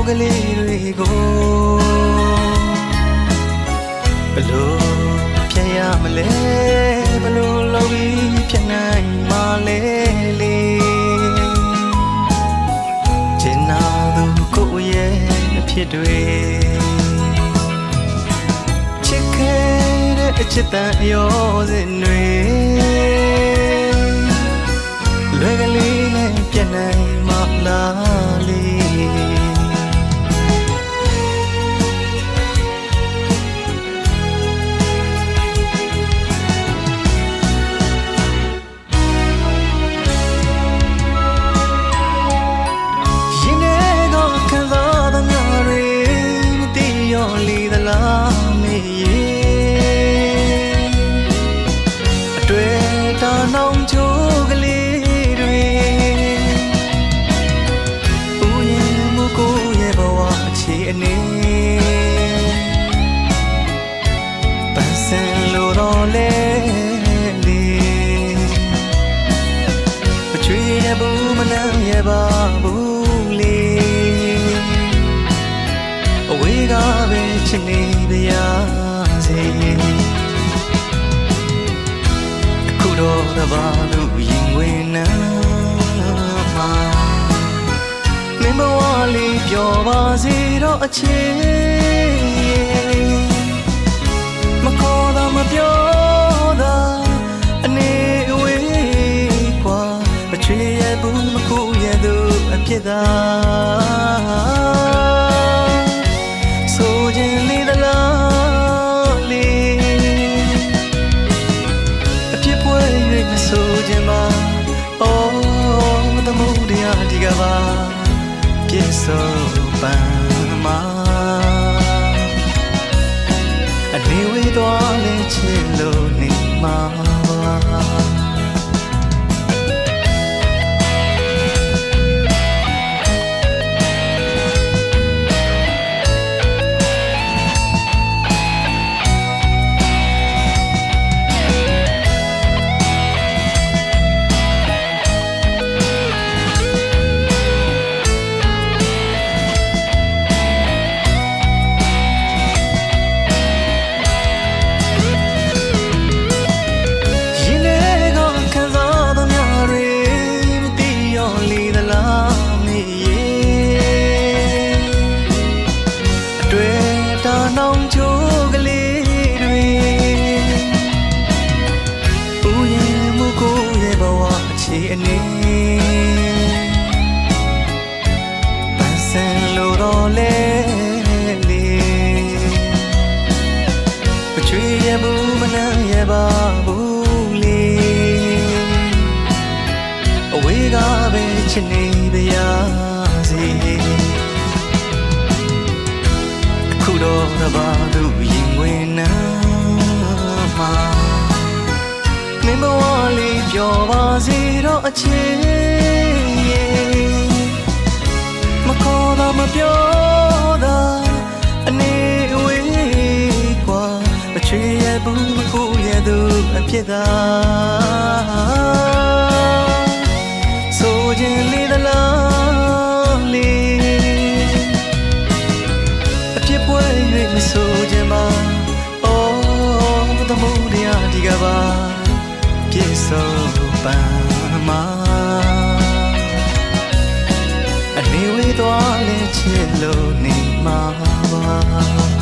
ကလေးတွေကိုဘလို့ဖြတ်ရမလဲဘလို့လုပ်ပြီးဖြတ်နိုင်မလဲလေချင်နာသူကိုရဲ့အဖြစ်တွေချစ်ခဲ့တဲ့အချစ်တန်အရောစင်တွေလွယ်ကလေးနဲ့ပြတ်နိုင်မလားလေနောင်ချိုးကလေးတွေဦးရင်မကိုရဲ့ဘဝအခြေအနေပန်းစင်လိုတော့လေလေမချွေရဘူးမနှံ့ရပါဘူးလေအဝေးကပဲချစ်နေပါရစေတော့တပါလို့ရင်ဝင်နာမှာမင်းဘဝလေးပျော်ပါစေတော့အချင်းမခေါ်တာမပြောတာအနေအဝေးกว่าမချွေရဘူးမကူရသူအဖြစ်သာဆိုခြင်းလေးသလားလေးမဆိုခြင်းပါအော်သမုဒ္ဒရာဒီကပါပြည့်စုံပန်းမှာအနေဝေးသွားလဲချစ်လို့နေမှာနောင်ချိုးကလေးတွေဦးရင်မကိုရဲ့ဘဝအခြေအနေပန်းစင်လိုတော့လေလေမချွေရဘူးမနှံ့ရပါဘူးလေအဝေးကပဲချစ်နေပါရစေတော့တပါလို့ရင်ဝင်နာမှာမင်းဘဝလေးပျော်ပါစေတော့အချင်းမခေါ်တာမပြောတာအနေအဝေးกว่าမချွေရဘူးမကူရသူအဖြစ်သာဆိုခြင်းလေးသလားလေးပွဲ၍မဆိုခြင်းပါအော်သမုဒ္ဒရာဒီကပါပြည့်စုံပန်းမှာအနေဝေးသွားလဲချစ်လို့နေမှာပါ